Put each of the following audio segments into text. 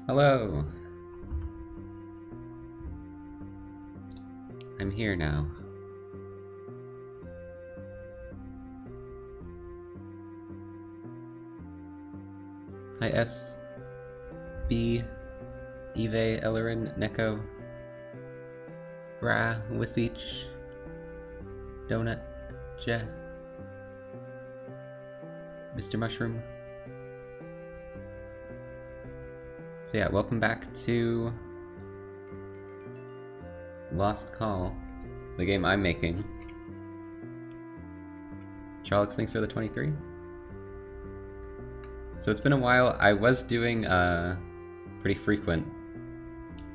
Hello! I'm here now. Hi S, B, Eve, Ellerin, Neko, Gra, Wisich, Donut, Jeff, Mr. Mushroom. So yeah, welcome back to Lost Call, the game I'm making. Charlix, thanks for the 23. So it's been a while. I was doing pretty frequent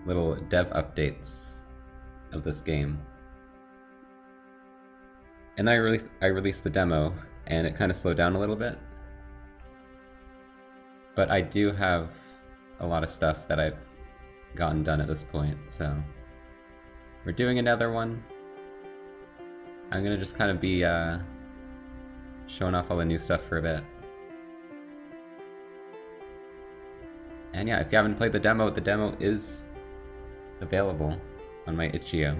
little dev updates of this game. And then I released the demo, and it kind of slowed down a little bit. But I do have a lot of stuff that I've gotten done at this point, so we're doing another one. I'm gonna just kind of be showing off all the new stuff for a bit. And yeah, if you haven't played the demo is available on my itch.io.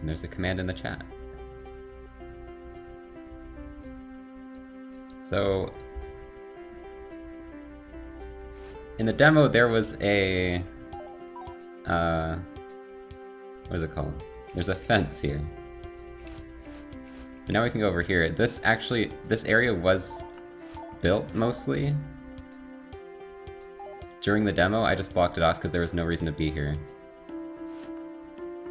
And there's a command in the chat. So in the demo, there was a, what is it called? There's a fence here. But now we can go over here. This area was built mostly during the demo. I just blocked it off because there was no reason to be here.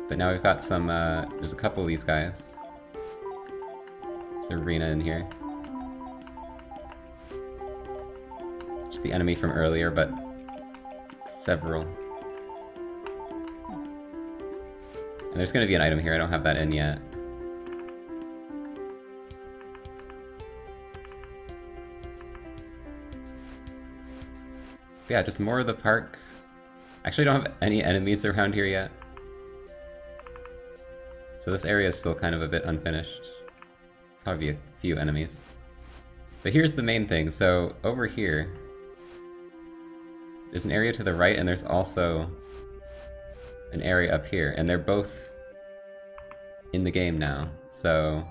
But now we've got some, there's a couple of these guys. There's an arena in here. The enemy from earlier, but several. And there's gonna be an item here, I don't have that in yet. But yeah, just more of the park. Actually, don't have any enemies around here yet. So this area is still kind of a bit unfinished. Probably a few enemies. But here's the main thing, so over here, there's an area to the right, and there's also an area up here, and they're both in the game now. So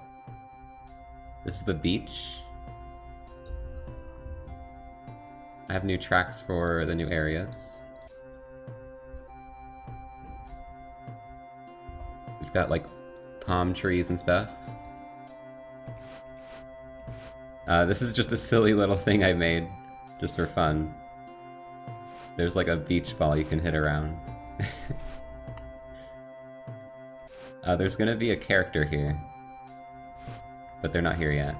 this is the beach. I have new tracks for the new areas. We've got like palm trees and stuff. This is just a silly little thing I made just for fun. There's like a beach ball you can hit around. There's gonna be a character here, but they're not here yet.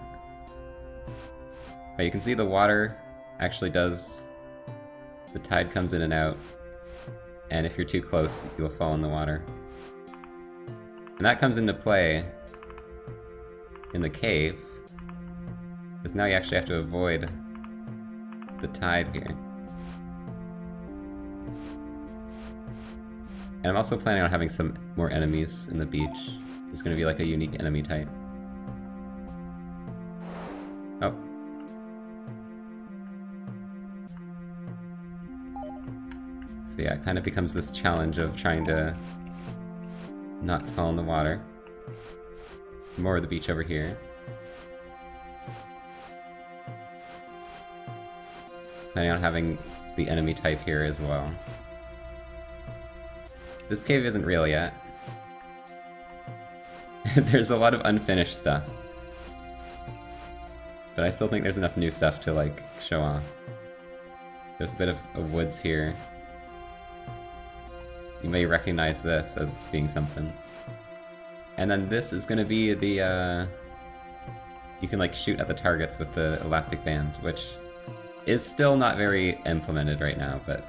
But you can see the water actually does... the tide comes in and out, and if you're too close, you'll fall in the water. And that comes into play in the cave, because now you actually have to avoid the tide here. And I'm also planning on having some more enemies in the beach. There's gonna be like a unique enemy type. Oh. So yeah, it kind of becomes this challenge of trying to not fall in the water. It's more of the beach over here. Planning on having the enemy type here as well. This cave isn't real yet. There's a lot of unfinished stuff. But I still think there's enough new stuff to, like, show off. There's a bit of woods here. You may recognize this as being something. And then this is gonna be the, you can, like, shoot at the targets with the elastic band, which is still not very implemented right now, but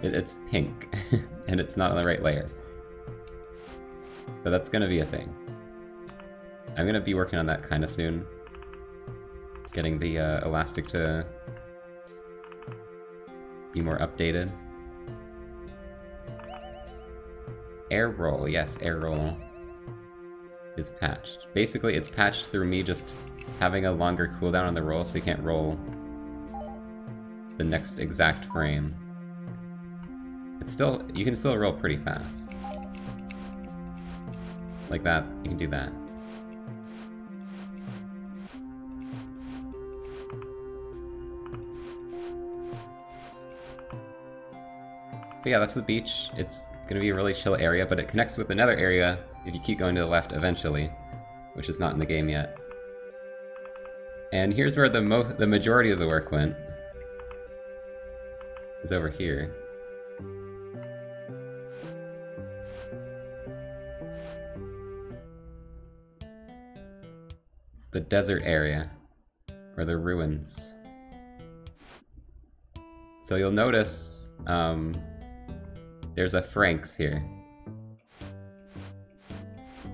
it's pink, and it's not on the right layer. But that's gonna be a thing. I'm gonna be working on that kinda soon. Getting the elastic to be more updated. Air roll, yes, air roll is patched. Basically, it's patched through me just having a longer cooldown on the roll, so you can't roll the next exact frame. It's still, you can still roll pretty fast. Like that, you can do that. But yeah, that's the beach. It's gonna be a really chill area, but it connects with another area if you keep going to the left eventually, which is not in the game yet. And here's where the majority of the work went. Is over here. It's the desert area, or the ruins. So you'll notice, there's a Frank's here.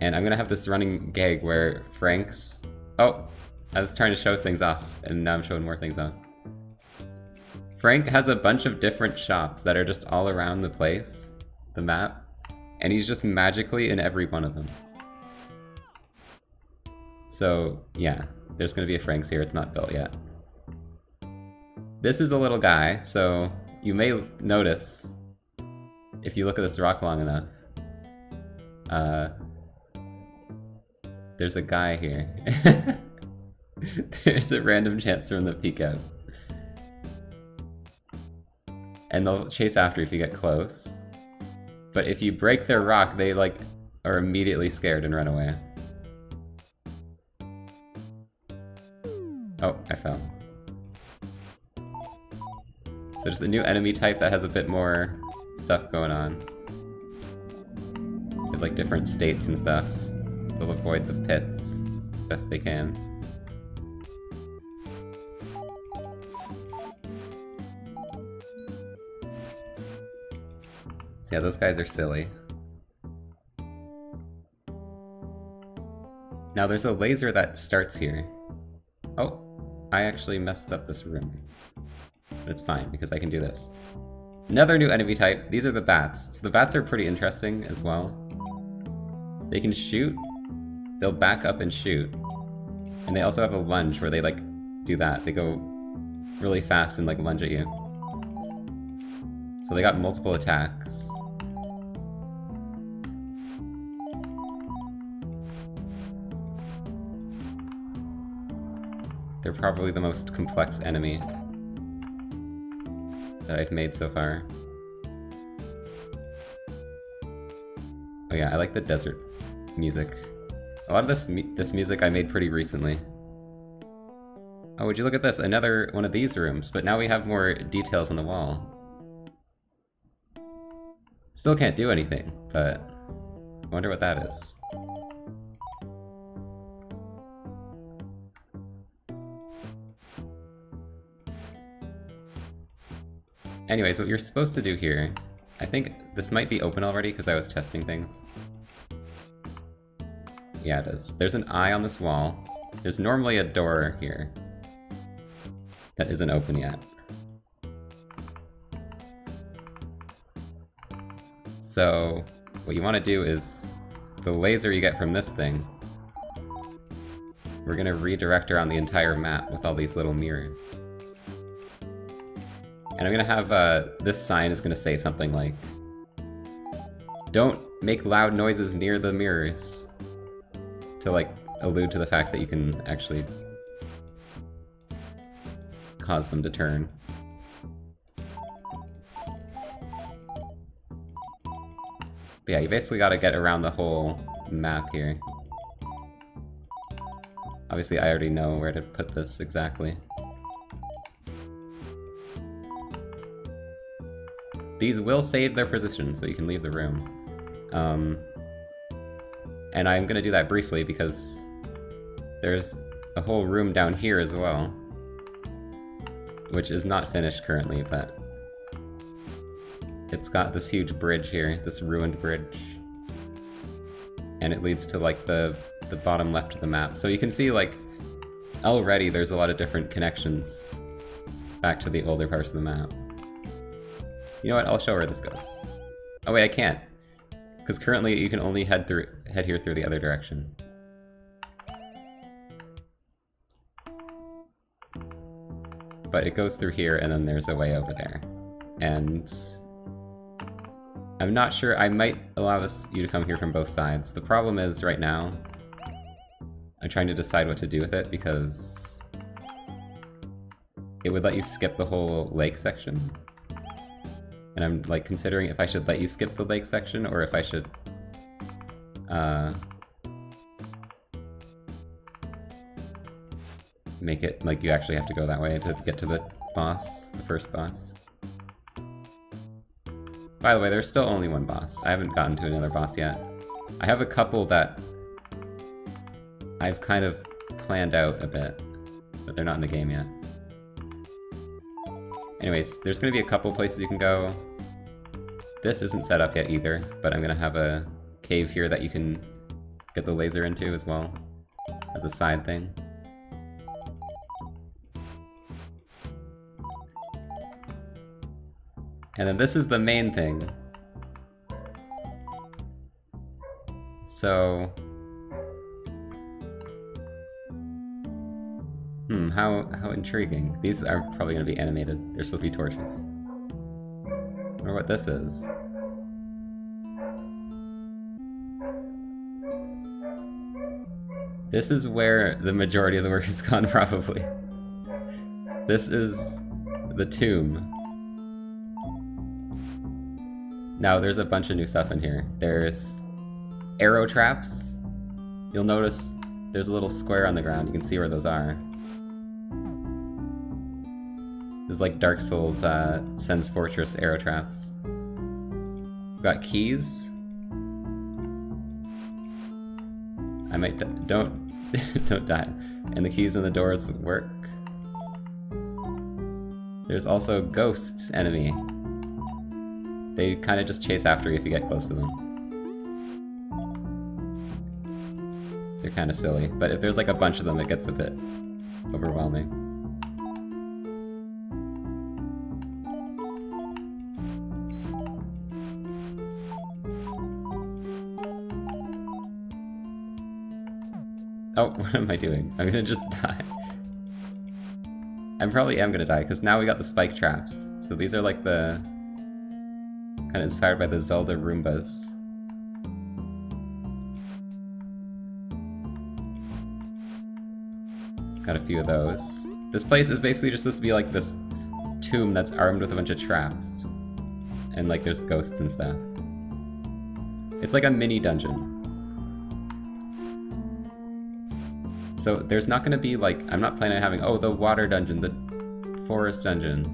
And I'm gonna have this running gag where Frank's... Oh! I was trying to show things off, and now I'm showing more things off. Frank has a bunch of different shops that are just all around the place, the map, and he's just magically in every one of them. So, yeah, there's gonna be a Frank's here, it's not built yet. This is a little guy, so you may notice, if you look at this rock long enough, there's a guy here. There's a random chance from the peek out. And they'll chase after if you get close. But if you break their rock, they like are immediately scared and run away. Oh, I fell. So there's a new enemy type that has a bit more stuff going on. They have like different states and stuff. They'll avoid the pits best they can. Yeah, those guys are silly. Now there's a laser that starts here. Oh, I actually messed up this room. But it's fine, because I can do this. Another new enemy type, these are the bats. So the bats are pretty interesting as well. They can shoot, they'll back up and shoot. And they also have a lunge where they like do that. They go really fast and like lunge at you. So they got multiple attacks. They're probably the most complex enemy that I've made so far. Oh yeah, I like the desert music. A lot of this music I made pretty recently. Oh, would you look at this? Another one of these rooms, but now we have more details on the wall. Still can't do anything, but I wonder what that is. Anyways, what you're supposed to do here, I think this might be open already because I was testing things. Yeah, it is. There's an eye on this wall. There's normally a door here that isn't open yet. So what you want to do is the laser you get from this thing, we're going to redirect around the entire map with all these little mirrors. And I'm gonna have, this sign is gonna say something like, don't make loud noises near the mirrors, to like allude to the fact that you can actually cause them to turn. But yeah, you basically gotta get around the whole map here. Obviously I already know where to put this exactly. These will save their position, so you can leave the room. And I'm gonna do that briefly because there's a whole room down here as well, which is not finished currently, but it's got this huge bridge here, this ruined bridge. And it leads to like the bottom left of the map. So you can see like already there's a lot of different connections back to the older parts of the map. You know what, I'll show where this goes. Oh wait, I can't. Because currently you can only head here through the other direction. but it goes through here and then there's a way over there. And I'm not sure, I might allow you to come here from both sides. The problem is, right now, I'm trying to decide what to do with it because it would let you skip the whole lake section. And I'm like considering if I should let you skip the lake section or if I should make it like you actually have to go that way to get to the boss, the first boss. By the way, there's still only one boss. I haven't gotten to another boss yet. I have a couple that I've kind of planned out a bit, but they're not in the game yet. Anyways, there's gonna be a couple places you can go. This isn't set up yet either, but I'm gonna have a cave here that you can get the laser into as well, as a side thing. And then this is the main thing. So... how intriguing. These are probably going to be animated. They're supposed to be torches. I wonder what this is. This is where the majority of the work has gone, probably. This is the tomb. Now, there's a bunch of new stuff in here. There's arrow traps. You'll notice there's a little square on the ground. You can see where those are. There's like Dark Souls, Sen's Fortress arrow traps. We've got keys. I might don't die. And the keys and the doors work. There's also ghosts enemy. They kind of just chase after you if you get close to them. They're kind of silly, but if there's like a bunch of them, it gets a bit overwhelming. Oh, what am I doing? I'm gonna just die. I probably am gonna die, because now we got the spike traps. So these are like the... kind of inspired by the Zelda Roombas. It's got a few of those. This place is basically just supposed to be like this tomb that's armed with a bunch of traps. And like there's ghosts and stuff. It's like a mini dungeon. So there's not gonna be like, I'm not planning on having, oh, the water dungeon, the forest dungeon.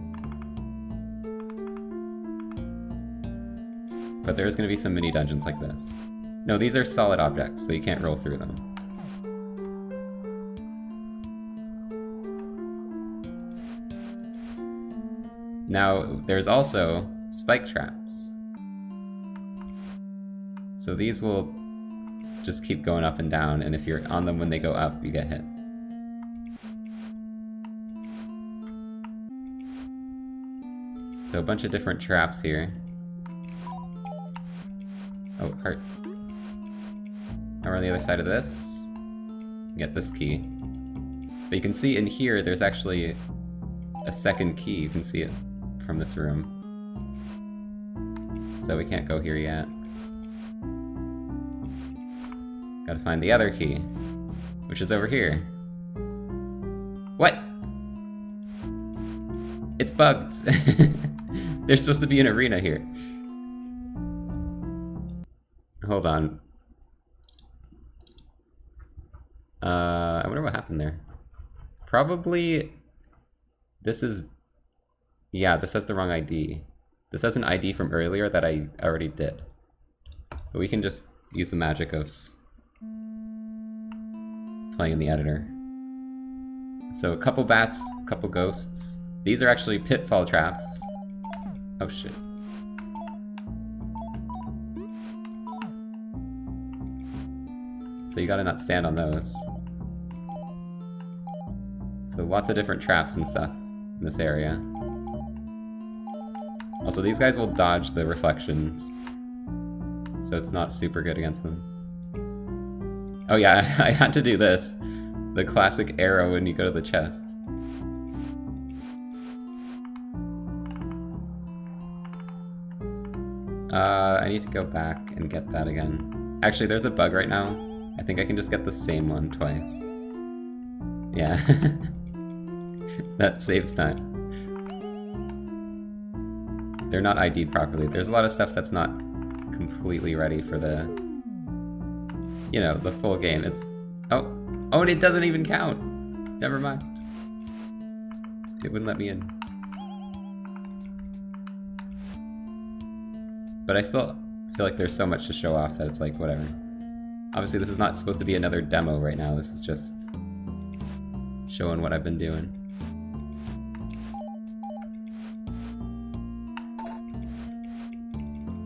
But there's gonna be some mini dungeons like this. No, these are solid objects, so you can't roll through them. Now, there's also spike traps. So these will just keep going up and down, and if you're on them when they go up, you get hit. So a bunch of different traps here. Oh, heart. Now we're on the other side of this. Get this key. But you can see in here, there's actually a second key. You can see it from this room. So we can't go here yet. Gotta find the other key, which is over here. What? It's bugged. There's supposed to be an arena here. Hold on. I wonder what happened there. Probably... this is... yeah, this has the wrong ID. This has an ID from earlier that I already did. But we can just use the magic of playing in the editor. So a couple bats, a couple ghosts. These are actually pitfall traps. Oh shit. So you gotta not stand on those. So lots of different traps and stuff in this area. Also, these guys will dodge the reflections, so it's not super good against them. Oh yeah, I had to do this. The classic arrow when you go to the chest. I need to go back and get that again. Actually, there's a bug right now. I think I can just get the same one twice. Yeah. That saves time. They're not ID'd properly. There's a lot of stuff that's not completely ready for the... You know, the full game. It's... Oh! Oh, and it doesn't even count! Never mind. It wouldn't let me in. But I still feel like there's so much to show off that it's like, whatever. Obviously, this is not supposed to be another demo right now. This is just showing what I've been doing.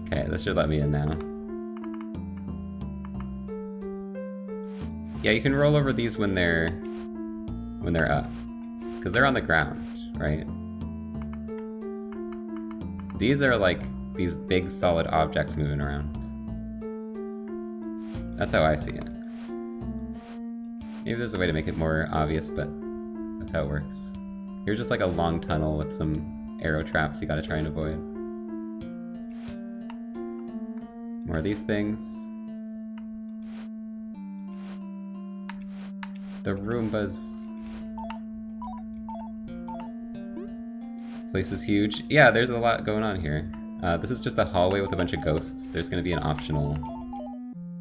Okay, this should let me in now. Yeah, you can roll over these when they're up. Because they're on the ground, right? These are like these big solid objects moving around. That's how I see it. Maybe there's a way to make it more obvious, but that's how it works. Here's just like a long tunnel with some arrow traps you gotta try and avoid. More of these things. The Roombas. This place is huge. Yeah, there's a lot going on here. This is just a hallway with a bunch of ghosts. There's gonna be an optional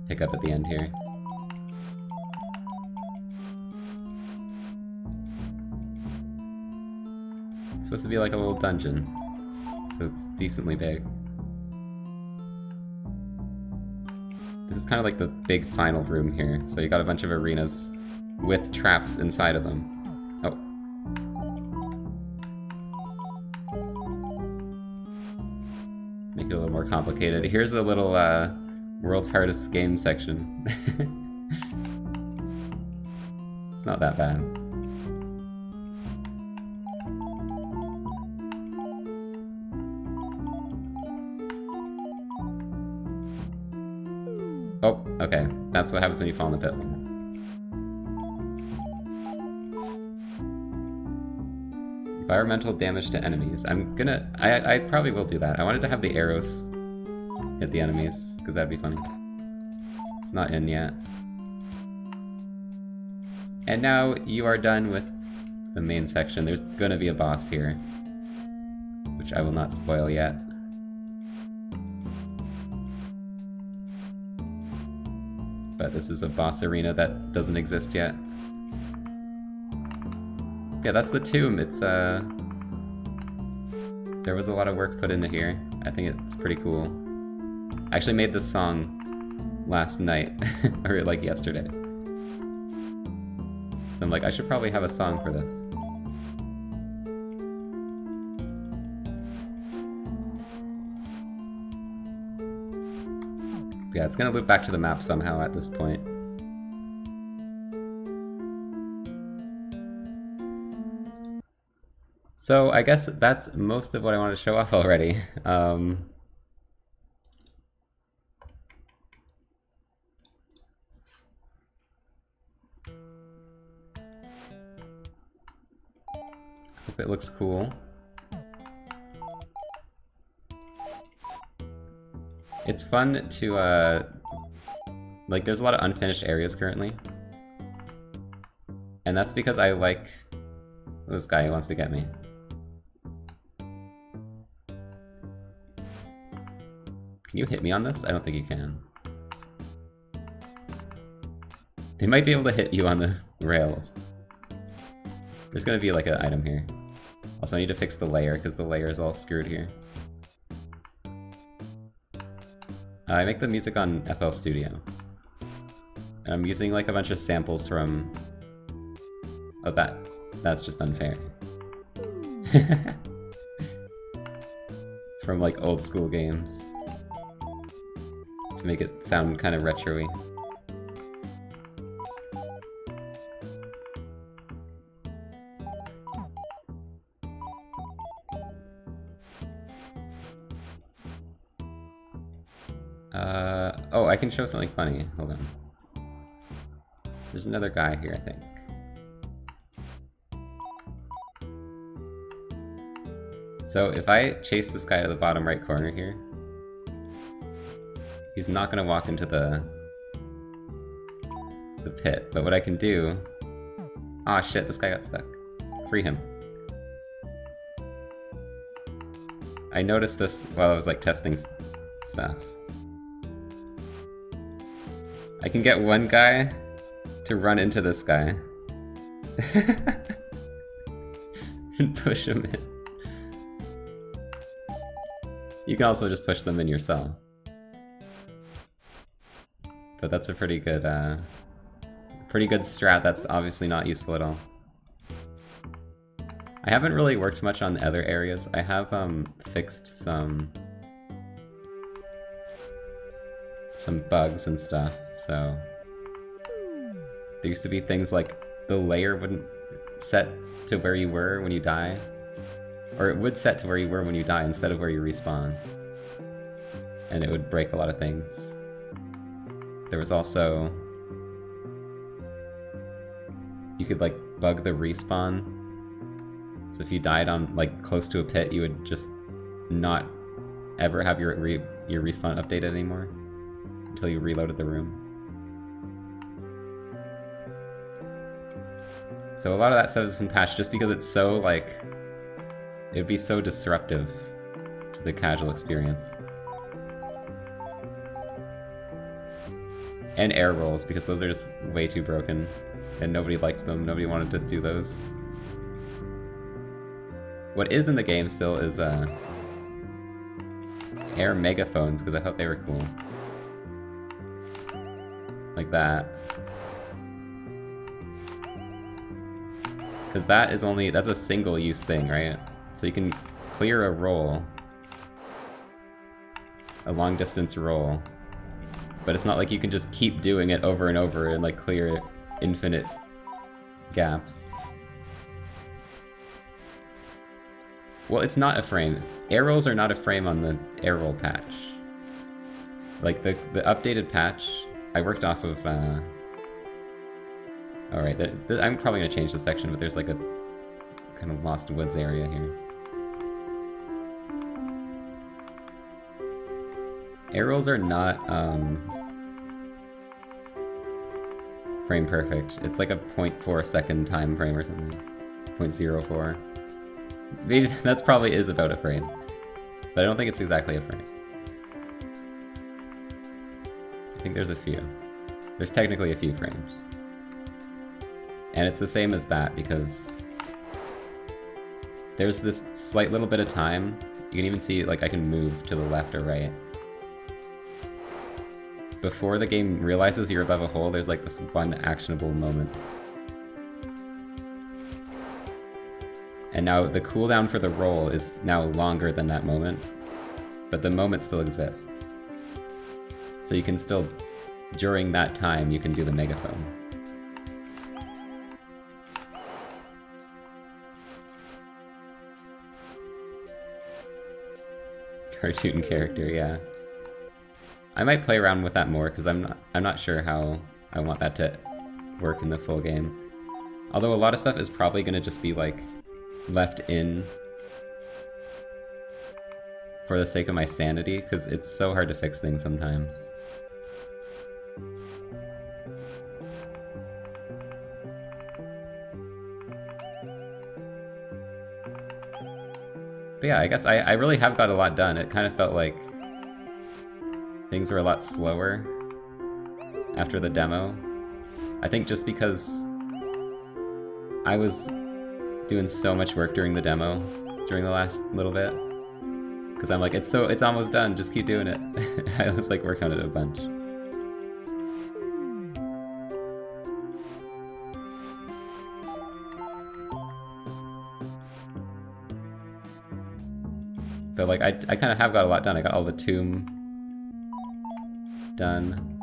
pickup at the end here. It's supposed to be like a little dungeon, so it's decently big. This is kind of like the big final room here, so you got a bunch of arenas with traps inside of them. Oh. Let's make it a little more complicated. Here's a little world's hardest game section. It's not that bad. Oh, okay. That's what happens when you fall in the pit. Environmental damage to enemies. I probably will do that. I wanted to have the arrows hit the enemies, because that'd be funny. It's not in yet. And now you are done with the main section. There's gonna be a boss here, which I will not spoil yet. But this is a boss arena that doesn't exist yet. Yeah, that's the tomb. It's, there was a lot of work put into here. I think it's pretty cool. I actually made this song last night, or like yesterday. So I'm like, I should probably have a song for this. Yeah, it's gonna loop back to the map somehow at this point. So I guess that's most of what I want to show off already. Hope it looks cool. It's fun to, like, there's a lot of unfinished areas currently. And that's because I like this guy who wants to get me. Can you hit me on this? I don't think you can. They might be able to hit you on the rails. There's gonna be like an item here. Also, I need to fix the layer, because the layer is all screwed here. I make the music on FL Studio. And I'm using like a bunch of samples from... Oh, that's just unfair. From like old school games. To make it sound kind of retro-y. Oh, I can show something funny. Hold on. There's another guy here, I think. So if I chase this guy to the bottom right corner here, He's not gonna walk into the pit, but what I can do... Aw, shit, this guy got stuck. Free him. I noticed this while I was, like, testing stuff. I can get one guy to run into this guy. And push him in. You can also just push them in yourself. But that's a pretty good strat that's obviously not useful at all. I haven't really worked much on the other areas. I have fixed some bugs and stuff, so... There used to be things like the layer wouldn't set to where you were when you die. Or it would set to where you were when you die instead of where you respawn. And it would break a lot of things. There was also... You could like bug the respawn. So if you died on like close to a pit, you would just not ever have your respawn updated anymore until you reloaded the room. So a lot of that stuff has been patched just because it's so like... It would be so disruptive to the casual experience. And air rolls, because those are just way too broken. And nobody liked them, nobody wanted to do those. What is in the game still is air megaphones, because I thought they were cool. Like that. Because that is only, that's a single use thing, right? So you can clear a roll, a long distance roll, but it's not like you can just keep doing it over and over and like clear infinite gaps. Well, it's not a frame. Air rolls are not a frame on the air roll patch. Like the updated patch, I worked off of, alright, I'm probably gonna change the section, but there's like a kind of Lost Woods area here. Air rolls are not, frame perfect. It's like a 0.4 second time frame or something. 0.04. Maybe that's probably is about a frame. But I don't think it's exactly a frame. I think there's a few. There's technically a few frames. And it's the same as that because there's this slight little bit of time. You can even see like I can move to the left or right. Before the game realizes you're above a hole, there's like this one actionable moment. And now the cooldown for the roll is now longer than that moment, but the moment still exists. So you can still, during that time, you can do the megaphone. Cartoon character, yeah. I might play around with that more because I'm not sure how I want that to work in the full game. Although a lot of stuff is probably going to just be like left in for the sake of my sanity because it's so hard to fix things sometimes. But yeah, I guess I really have got a lot done. It kind of felt like things were a lot slower after the demo. I think just because I was doing so much work during the demo, during the last little bit. Because I'm like, it's almost done, just keep doing it. I was like working on it a bunch. But like, I kind of have got a lot done. I got all the tomb done.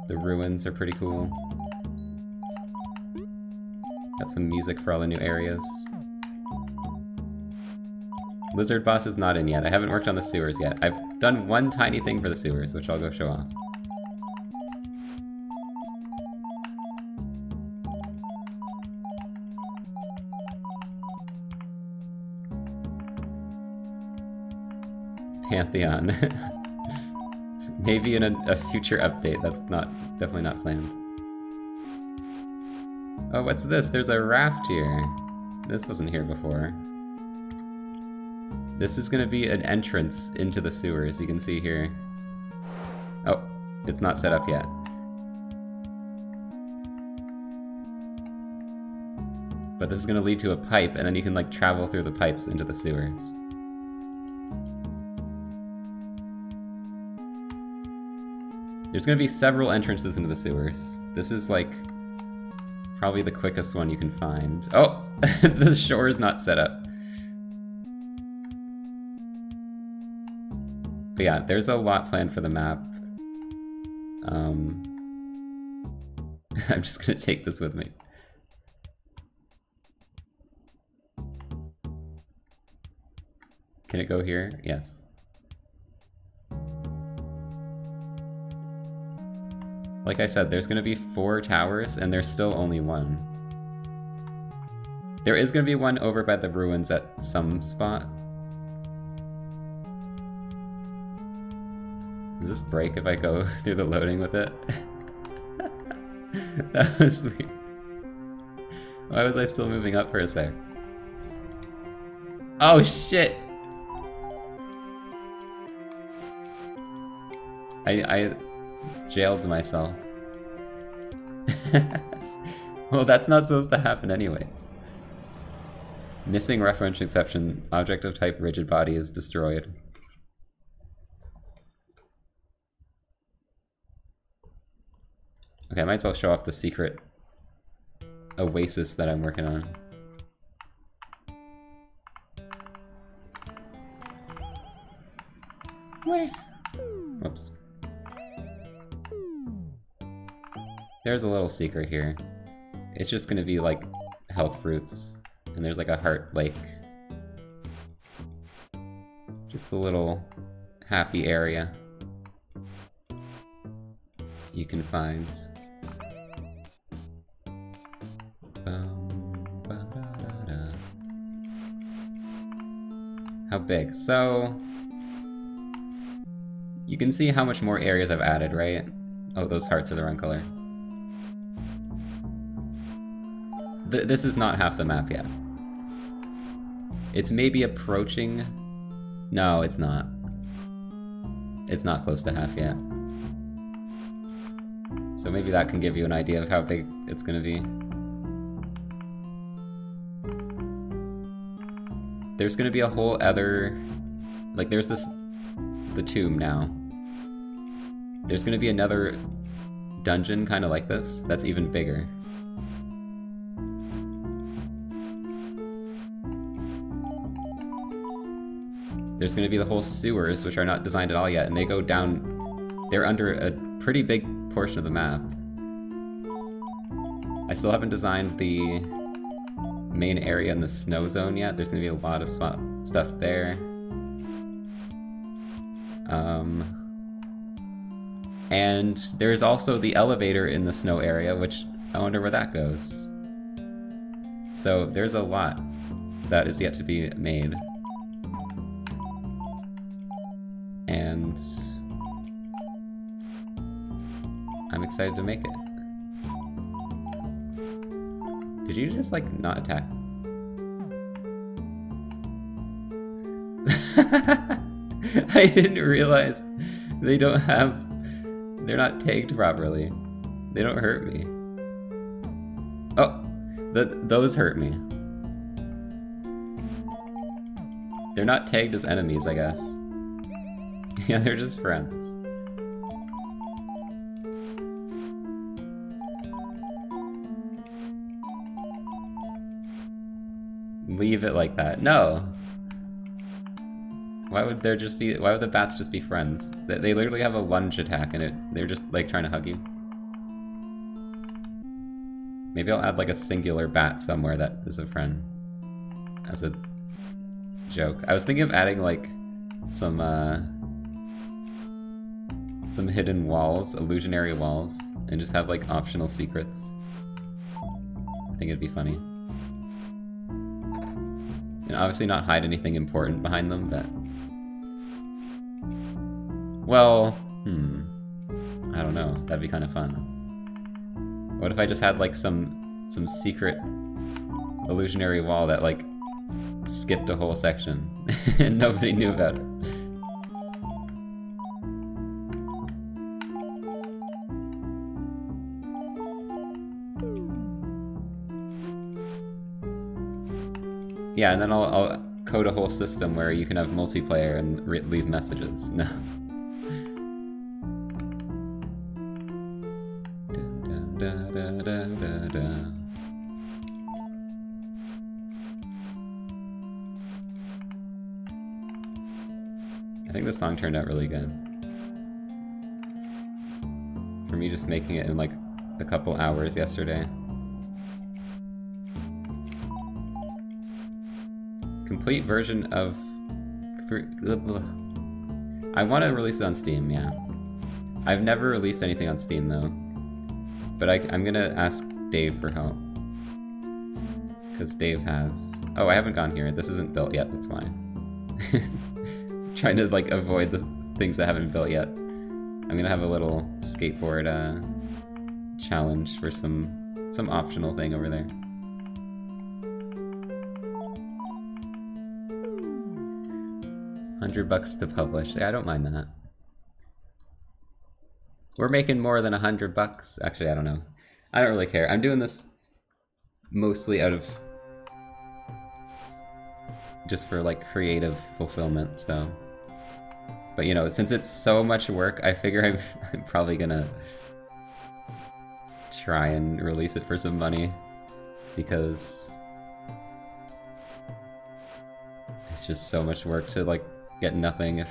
The ruins are pretty cool. Got some music for all the new areas. Lizard boss is not in yet. I haven't worked on the sewers yet. I've done one tiny thing for the sewers, which I'll go show off. Pantheon. Maybe in a future update. That's definitely not planned. Oh, what's this? There's a raft here. This wasn't here before. This is gonna be an entrance into the sewers, you can see here. Oh, it's not set up yet. But this is gonna lead to a pipe, and then you can like travel through the pipes into the sewers. There's gonna be several entrances into the sewers. This is like probably the quickest one you can find. Oh, the shore is not set up. But yeah, there's a lot planned for the map. I'm just gonna take this with me. Can it go here? Yes. Like I said, there's gonna be 4 towers, and there's still only 1. There is gonna be one over by the ruins at some spot. Does this break if I go through the loading with it? That was weird. Why was I still moving up for a sec? Oh shit! I jailed myself. Well, that's not supposed to happen anyways. Missing reference exception. Object of type rigid body is destroyed. Okay, I might as well show off the secret oasis that I'm working on. Whoops. There's a little secret here. It's just gonna be like health fruits, and there's like a heart lake. Just a little happy area you can find. How big? So you can see how much more areas I've added, right? Oh, those hearts are the wrong color. This is not half the map yet. It's maybe approaching... No, it's not. It's not close to half yet. So maybe that can give you an idea of how big it's gonna be. There's gonna be a whole other... Like, there's this... the tomb now. There's gonna be another dungeon kind of like this, that's even bigger. There's gonna be the whole sewers, which are not designed at all yet, and they go down... They're under a pretty big portion of the map. I still haven't designed the main area in the snow zone yet. There's gonna be a lot of stuff there. And there's also the elevator in the snow area, which I wonder where that goes. So there's a lot that is yet to be made. And I'm excited to make it. Did you just like not attack? I didn't realize they don't have... They're not tagged properly. They don't hurt me. Oh! Those hurt me. They're not tagged as enemies, I guess. Yeah, they're just friends. Leave it like that. No! Why would there just be... Why would the bats just be friends? They literally have a lunge attack in it. They're just, like, trying to hug you. Maybe I'll add, like, a singular bat somewhere that is a friend. As a joke. I was thinking of adding, like, some hidden walls, illusionary walls, and just have, like, optional secrets. I think it'd be funny. And obviously not hide anything important behind them, but... Well, I don't know. That'd be kind of fun. What if I just had like some secret illusionary wall that like skipped a whole section and nobody knew about it? Yeah, and then I'll code a whole system where you can have multiplayer and leave messages. No. I think the song turned out really good. For me just making it in like a couple hours yesterday. Complete version of... I want to release it on Steam, yeah. I've never released anything on Steam though. But I'm gonna ask Dave for help. Because Dave has... Oh, I haven't gone here. This isn't built yet, that's why. Trying to like avoid the things that haven't been built yet. I'm gonna have a little skateboard challenge for some optional thing over there. $100 to publish. Yeah, I don't mind that. We're making more than $100. Actually, I don't know. I don't really care. I'm doing this mostly out of just for like creative fulfillment, so. But you know, since it's so much work, I figure I'm probably gonna try and release it for some money because it's just so much work to like get nothing if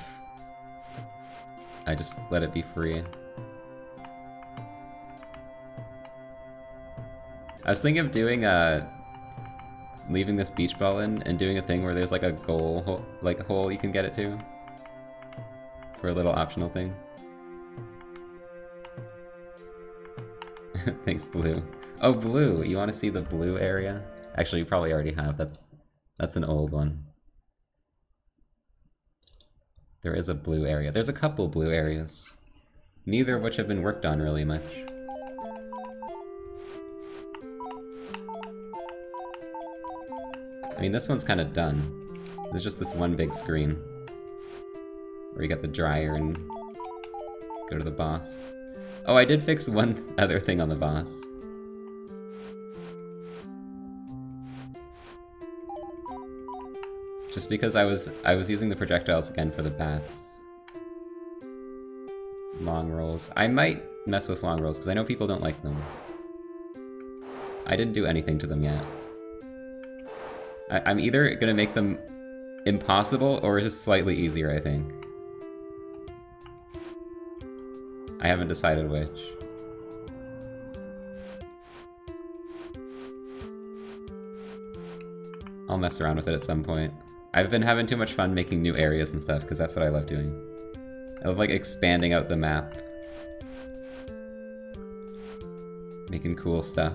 I just let it be free. I was thinking of doing leaving this beach ball in and doing a thing where there's like a goal hole, like a hole you can get it to for a little optional thing. Thanks, Blue. Oh, Blue! You want to see the blue area? Actually, you probably already have. That's an old one. There is a blue area. There's a couple blue areas. Neither of which have been worked on really much. I mean, this one's kind of done. There's just this one big screen where you got the dryer and go to the boss. Oh, I did fix one other thing on the boss. Just because I was using the projectiles again for the bats. Long rolls. I might mess with long rolls because I know people don't like them. I didn't do anything to them yet. I'm either gonna make them impossible or just slightly easier, I think. I haven't decided which. I'll mess around with it at some point. I've been having too much fun making new areas and stuff, because that's what I love doing. I love, like, expanding out the map. Making cool stuff.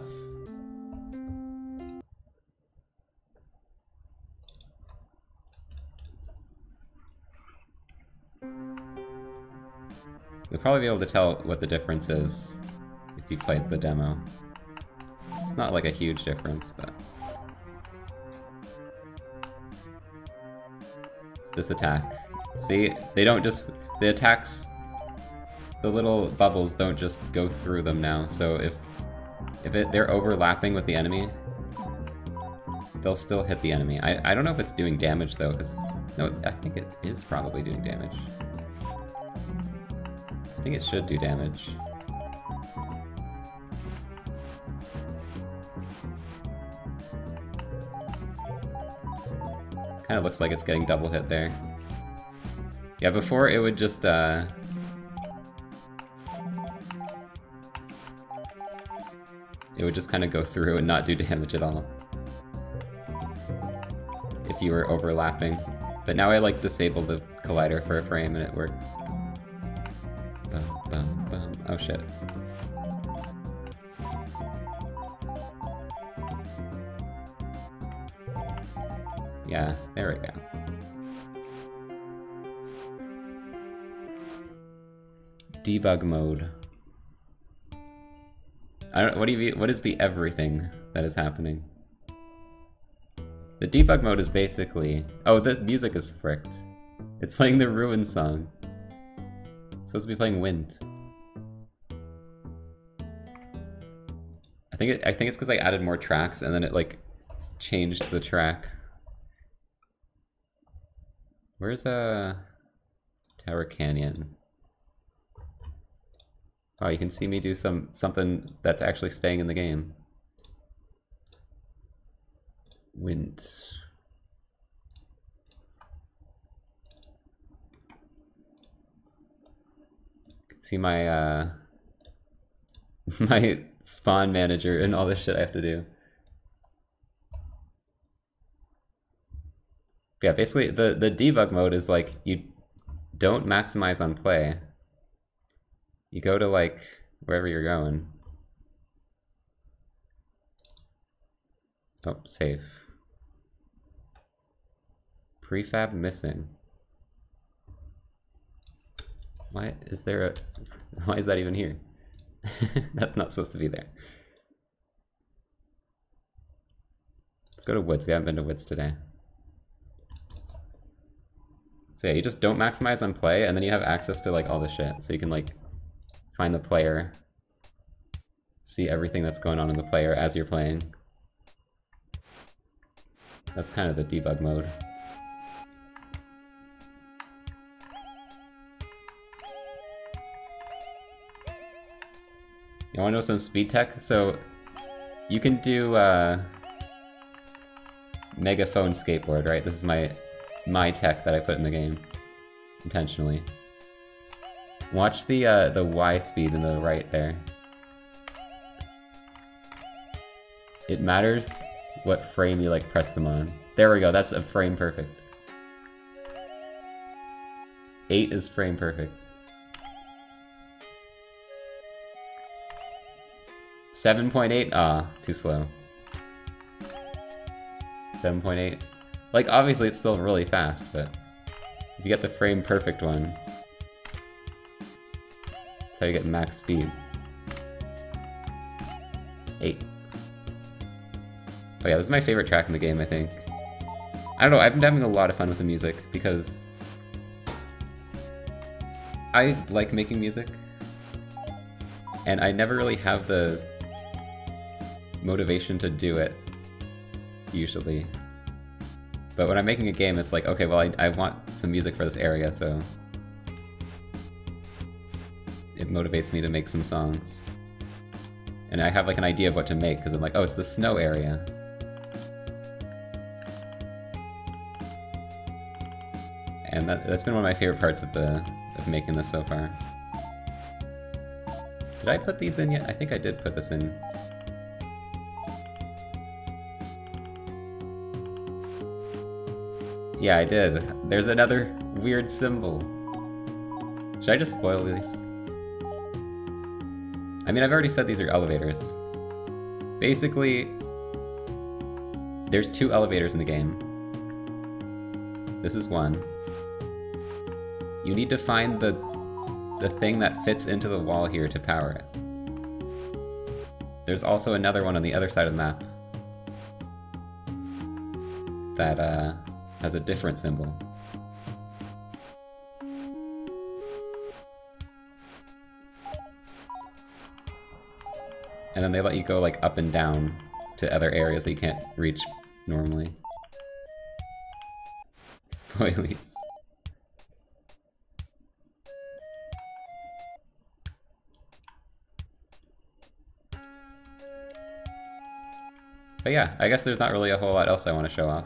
You'll probably be able to tell what the difference is if you played the demo. It's not like a huge difference, but... It's this attack. See? They don't just... The attacks... The little bubbles don't just go through them now, so if they're overlapping with the enemy, they'll still hit the enemy. I don't know if it's doing damage though, because... No, I think it is probably doing damage. I think it should do damage. Kinda looks like it's getting double hit there. Yeah, before it would just, it would just kind of go through and not do damage at all. If you were overlapping. But now I like disable the collider for a frame and it works. Bum, bum, bum. Oh shit. Yeah, there we go. debug mode. I don't. What do you mean? What is the everything that is happening? The debug mode is basically. Oh, the music is fricked. It's playing the Ruin song. It's supposed to be playing Wind. I think it's because I added more tracks and then it like changed the track. Where's Tower Canyon? Oh, you can see me do something that's actually staying in the game. Wind. You can see my my spawn manager and all this shit I have to do. Yeah, basically the debug mode is like you don't maximize on play. You go to like wherever you're going. Oh, save. Prefab missing. Why is there a... Why is that even here? That's not supposed to be there. Let's go to Woods. We haven't been to Woods today. So yeah, you just don't maximize on play, and then you have access to like all the shit. So you can like find the player, see everything that's going on in the player as you're playing. That's kind of the debug mode. You wanna know some speed tech? So you can do Megaphone skateboard, right? This is my tech that I put in the game intentionally. Watch the Y speed in the right there. It matters what frame you like press them on. There we go, that's a frame perfect. 8 is frame perfect. 7.8? Ah, too slow. 7.8. Like, obviously it's still really fast, but if you get the frame perfect one, that's how you get max speed. 8. Oh yeah, this is my favorite track in the game, I think. I don't know, I've been having a lot of fun with the music, because I like making music, and I never really have the motivation to do it, usually. But when I'm making a game, it's like, okay, well, I want some music for this area, so it motivates me to make some songs. And I have like an idea of what to make, because I'm like, oh, it's the snow area. And that's been one of my favorite parts of making this so far. Did I put these in yet? I think I did put this in. Yeah, I did. There's another weird symbol. Should I just spoil these? I mean, I've already said these are elevators. Basically, there's 2 elevators in the game. This is one. You need to find the thing that fits into the wall here to power it. There's also another one on the other side of the map that has a different symbol. And then they let you go like up and down to other areas that you can't reach normally. Spoilies. But yeah, I guess there's not really a whole lot else I want to show off.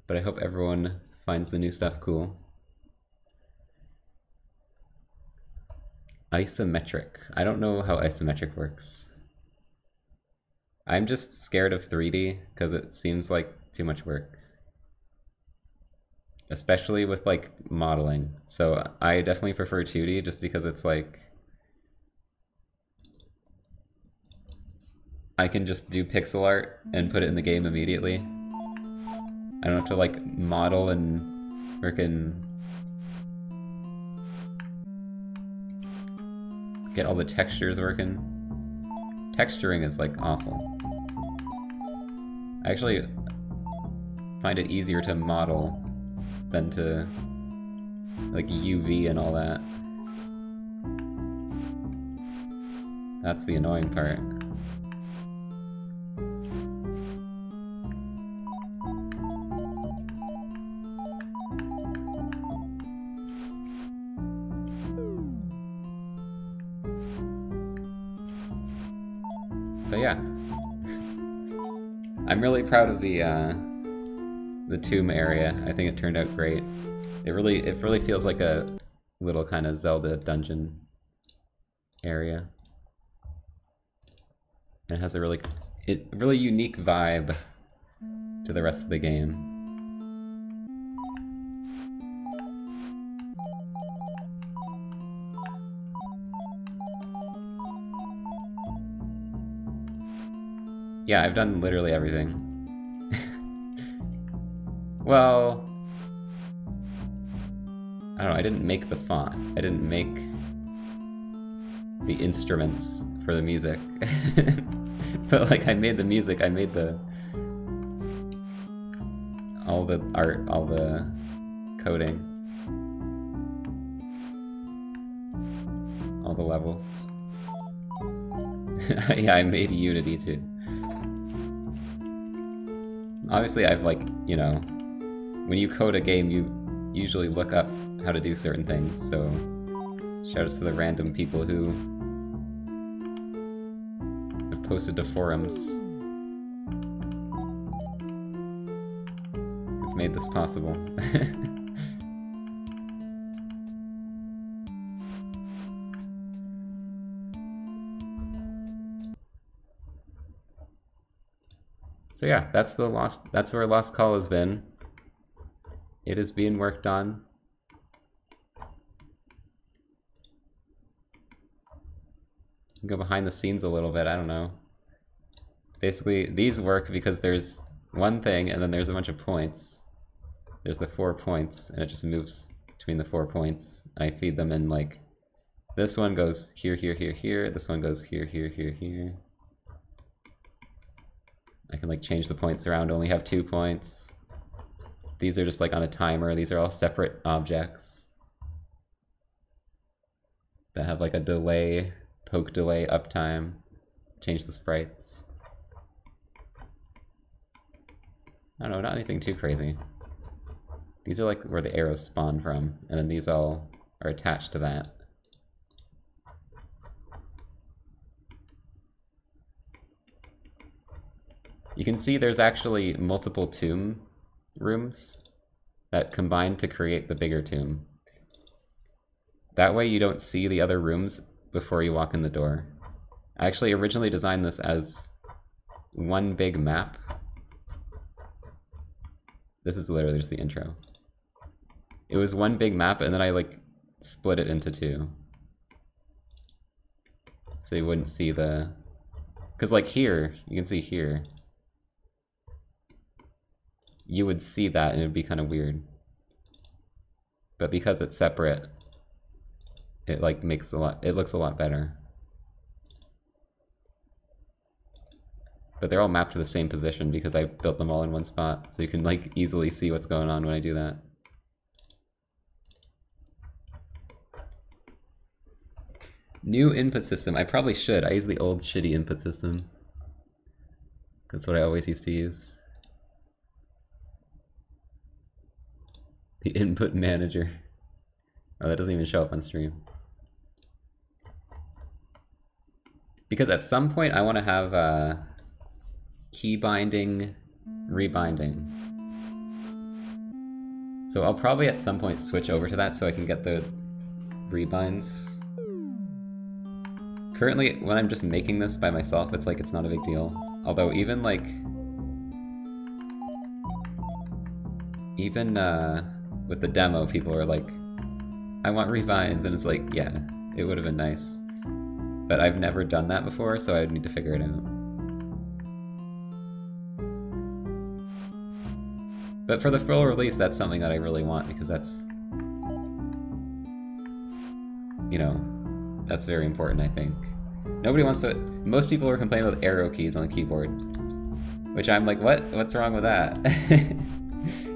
But I hope everyone finds the new stuff cool. Isometric. I don't know how isometric works. I'm just scared of 3D because it seems like too much work. Especially with like modeling. So I definitely prefer 2D just because it's like I can just do pixel art and put it in the game immediately. I don't have to like model and frickin' get all the textures working. Texturing is like awful. I actually find it easier to model than to like UV and all that. That's the annoying part. But yeah, I'm really proud of the tomb area. I think it turned out great. It really feels like a little kind of Zelda dungeon area. And it has a really unique vibe to the rest of the game. Yeah, I've done literally everything. Well, I don't know, I didn't make the font. I didn't make the instruments for the music. But like, I made the music, I made all the art, all the coding. All the levels. Yeah, I made Unity too. Obviously, I've like, you know, when you code a game, you usually look up how to do certain things, so shoutouts to the random people who have posted to forums who've made this possible. So yeah, that's where Lost Call has been. It is being worked on. Go behind the scenes a little bit, I don't know. Basically, these work because there's one thing and then there's a bunch of points. There's the 4 points and it just moves between the 4 points. And I feed them in like, this one goes here, here, here, here. This one goes here, here, here, here. I can like change the points around, only have 2 points. These are just like on a timer. These are all separate objects that have like a delay, poke delay, uptime. Change the sprites. I don't know, not anything too crazy. These are like where the arrows spawn from, and then these all are attached to that. You can see there's actually multiple tomb rooms that combine to create the bigger tomb. That way you don't see the other rooms before you walk in the door. I actually originally designed this as one big map. This is literally just the intro. It was one big map and then I like split it into 2. So you wouldn't see the... Because like here, you can see here. You would see that and it would be kind of weird. But because it's separate, it like makes it looks a lot better. But they're all mapped to the same position because I built them all in one spot, so you can like easily see what's going on when I do that. New input system. I probably should. I use the old shitty input system. That's what I always used to use. The input manager. Oh, that doesn't even show up on stream. Because at some point I want to have key binding, rebinding. So I'll probably at some point switch over to that so I can get the rebinds. Currently, when I'm just making this by myself, it's like it's not a big deal. Although even like... with the demo, people are like, I want rebinds, and it's like, yeah, it would have been nice. But I've never done that before, so I'd need to figure it out. But for the full release, that's something that I really want, because that's, you know, That's very important, I think. Nobody wants to... Most people are complaining about arrow keys on the keyboard. Which I'm like, what? What's wrong with that?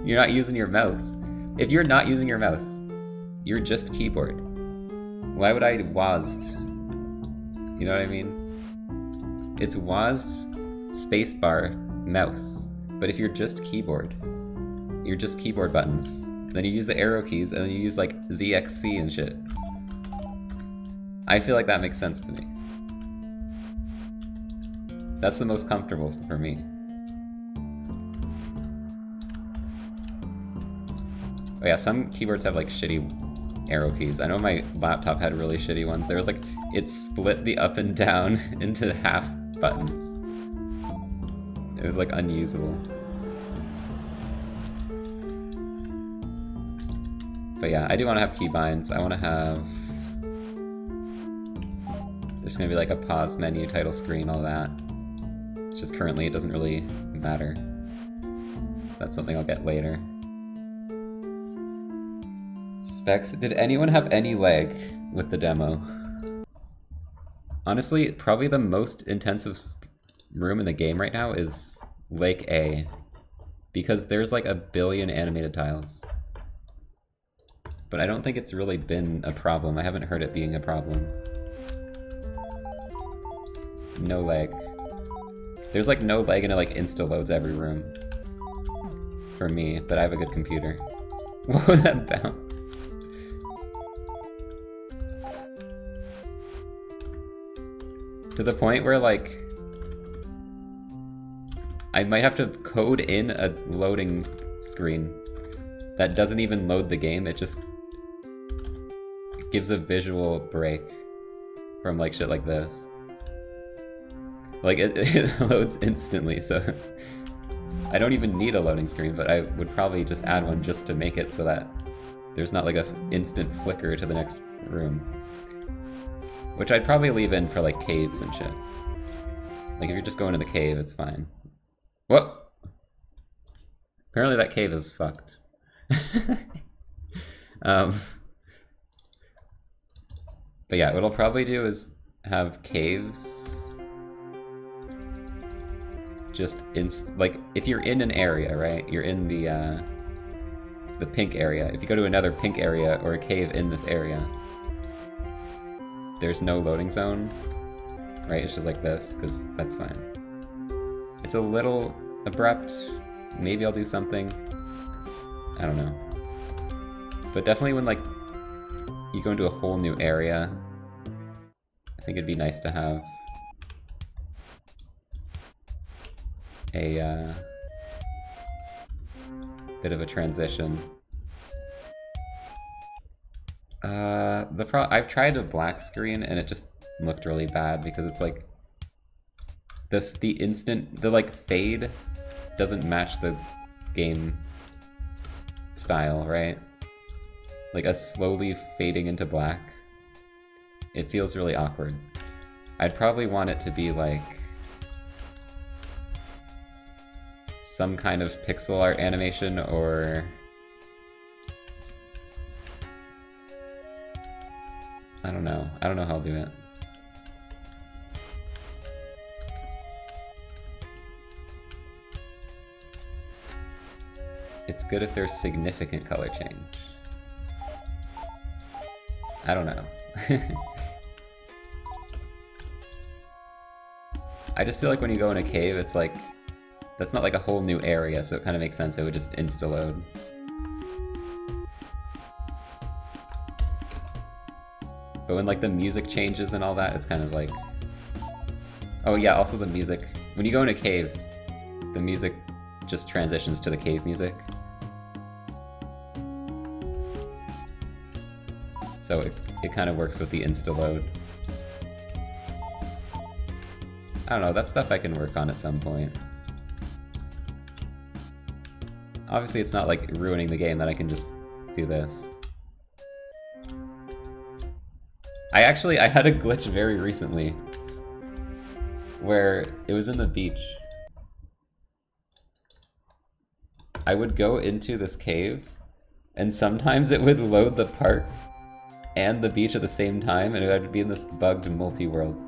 You're not using your mouse. If you're not using your mouse, you're just keyboard. Why would I WASD? You know what I mean? It's WASD, spacebar, mouse. But if you're just keyboard buttons. Then you use the arrow keys, and then you use like ZXC and shit. I feel like that makes sense to me. That's the most comfortable for me. Oh yeah, some keyboards have like shitty arrow keys. I know my laptop had really shitty ones. There was like, it split the up and down into half buttons. It was like unusable. But yeah, I do want to have keybinds. I want to have... There's going to be like a pause menu, title screen, all that. It's just currently it doesn't really matter. So that's something I'll get later. Specs, did anyone have any lag with the demo? Honestly, probably the most intensive room in the game right now is Lake A. Because there's like 1 billion animated tiles. But I don't think it's really been a problem. I haven't heard it being a problem. No lag. There's like no lag and it like insta-loads every room. For me, but I have a good computer. Whoa, that bounce. To the point where like... I might have to code in a loading screen that doesn't even load the game, it just gives a visual break from like shit like this. Like it loads instantly, so I don't even need a loading screen, but I would probably just add one just to make it so that there's not like a instant flicker to the next room. Which I'd probably leave in for like caves and shit. Like if you're just going to the cave, it's fine. Whoa! Apparently that cave is fucked. But yeah, what I'll probably do is have caves just like if you're in an area, right? You're in the pink area. If you go to another pink area or a cave in this area, there's no loading zone, right? It's just like this, because that's fine. It's a little abrupt. Maybe I'll do something. I don't know. But definitely when like you go into a whole new area, I think it'd be nice to have a bit of a transition. I've tried a black screen and it just looked really bad because it's like the like fade doesn't match the game style, right? Like a slowly fading into black. It feels really awkward. I'd probably want it to be like some kind of pixel art animation or I don't know. I don't know how I'll do it. It's good if there's significant color change. I don't know. I just feel like when you go in a cave, it's like, that's not like a whole new area, so it kind of makes sense. It would just insta-load. But when like the music changes and all that, it's kind of like... Oh yeah, also the music. When you go in a cave, the music just transitions to the cave music. So it kind of works with the insta-load. I don't know, that's stuff I can work on at some point. Obviously it's not like ruining the game that I can just do this. I had a glitch very recently where it was in the beach. I would go into this cave and sometimes it would load the part and the beach at the same time, and it would be in this bugged multi-world.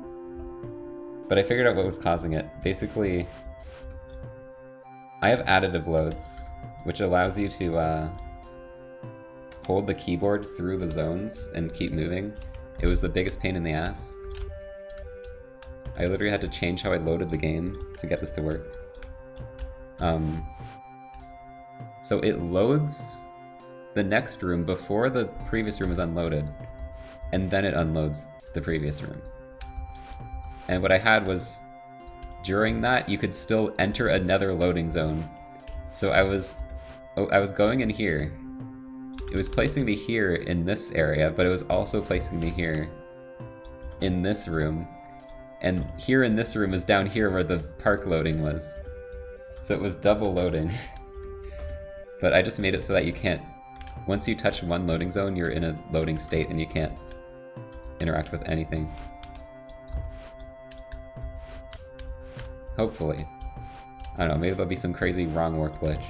But I figured out what was causing it. Basically, I have additive loads, which allows you to hold the keyboard through the zones and keep moving. It was the biggest pain in the ass. I literally had to change how I loaded the game to get this to work. So it loads the next room before the previous room is unloaded, and then it unloads the previous room. And what I had was, during that, you could still enter another loading zone. So I was going in here. It was placing me here in this area, but it was also placing me here in this room. And here in this room is down here where the park loading was. So it was double loading. But I just made it so that you can't... Once you touch one loading zone, you're in a loading state and you can't interact with anything. Hopefully. I don't know, maybe there'll be some crazy wrong warp glitch.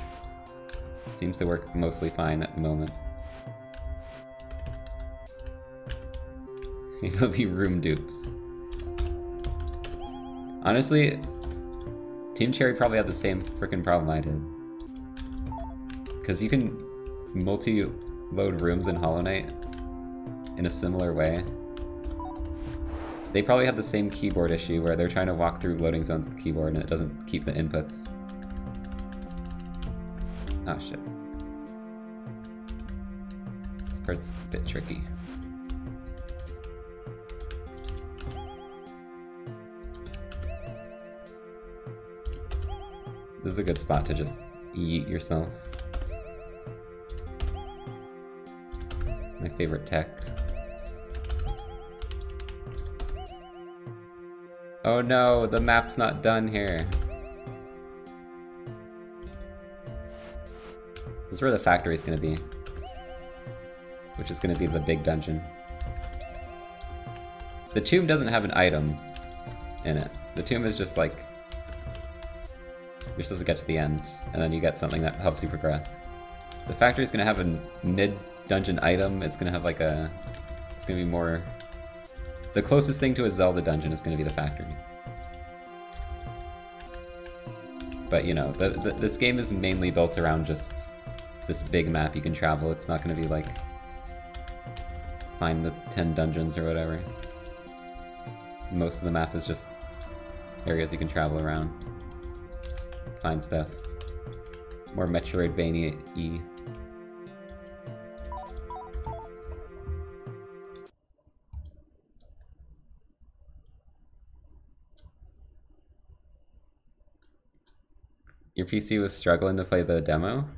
It seems to work mostly fine at the moment. Maybe there'll be room dupes. Honestly, Team Cherry probably had the same frickin' problem I did. Because you can multi-load rooms in Hollow Knight in a similar way. They probably had the same keyboard issue where they're trying to walk through loading zones with the keyboard and it doesn't keep the inputs. Oh shit. This part's a bit tricky. This is a good spot to just yeet yourself. It's my favorite tech. Oh no, the map's not done here. This is where the factory's gonna be. Which is gonna be the big dungeon. The tomb doesn't have an item in it. The tomb is just like... You're supposed to get to the end, and then you get something that helps you progress. The factory's gonna have a mid-dungeon item. It's gonna have like a... It's gonna be more... The closest thing to a Zelda dungeon is gonna be the factory. But you know, this game is mainly built around just this big map you can travel. It's not gonna be like... Find the 10 dungeons or whatever. Most of the map is just areas you can travel around. Find stuff. More Metroidvania-y. Your PC was struggling to play the demo?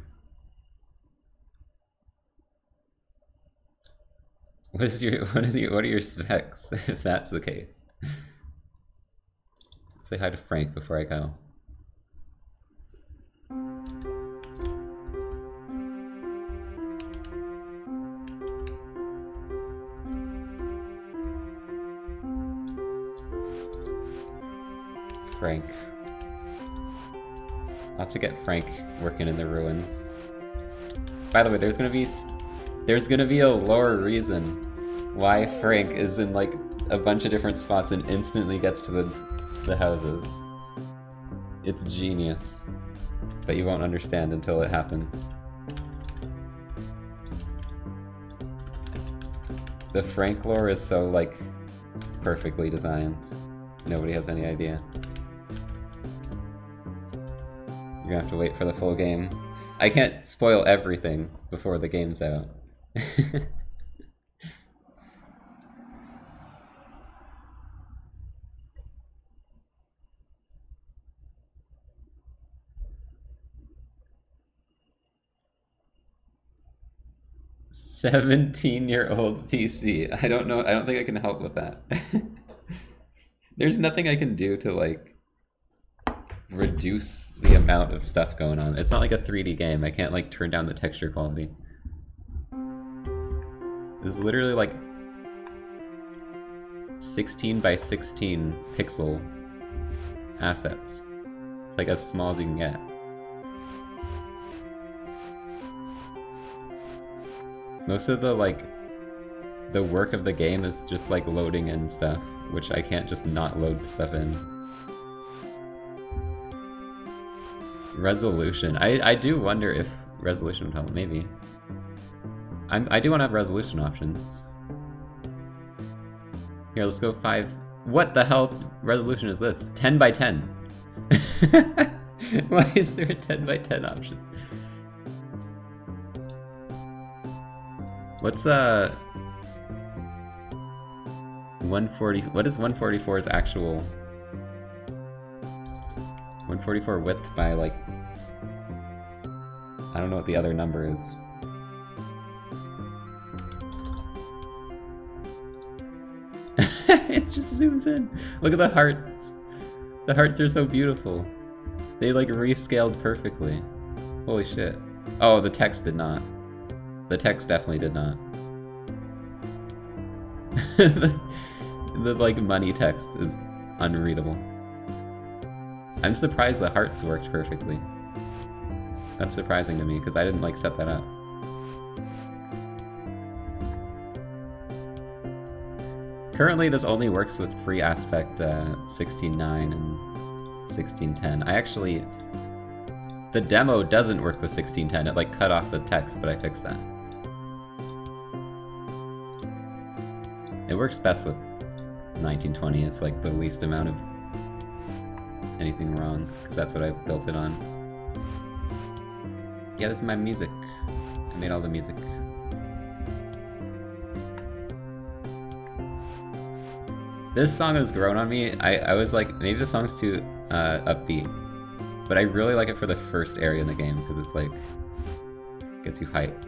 What are your specs, if that's the case? Say hi to Frank before I go. Frank. I'll have to get Frank working in the ruins. By the way, there's gonna be a lore reason why Frank is in like a bunch of different spots and instantly gets to the houses. It's genius. But you won't understand until it happens. The Frank lore is so like perfectly designed. Nobody has any idea. You're gonna have to wait for the full game. I can't spoil everything before the game's out. 17-year-old PC. I don't know. I don't think I can help with that. There's nothing I can do to like reduce the amount of stuff going on. It's not like a 3D game. I can't like turn down the texture quality. This is literally like 16 by 16 pixel assets. It's like as small as you can get. Most of the like the work of the game is just like loading in stuff, which I can't just not load stuff in. Resolution. I do wonder if resolution would help, maybe. I do want to have resolution options. Here, let's go 5. What the hell resolution is this? 10 by 10. Why is there a 10 by 10 option? What's 140? What is 144's actual 144 width by, like, I don't know what the other number is. It just zooms in. Look at the hearts. The hearts are so beautiful. They like rescaled perfectly. Holy shit. Oh, the text did not. The text definitely did not. the like money text is unreadable. I'm surprised the hearts worked perfectly. That's surprising to me because I didn't like set that up. Currently this only works with free aspect 16.9 and 16.10. I actually... The demo doesn't work with 16.10, it like cut off the text, but I fixed that. It works best with 1920, it's like the least amount of anything wrong, because that's what I built it on. Yeah, this is my music. I made all the music. This song has grown on me. I was like, maybe the song's too upbeat, but I really like it for the first area in the game because it's like, gets you hyped.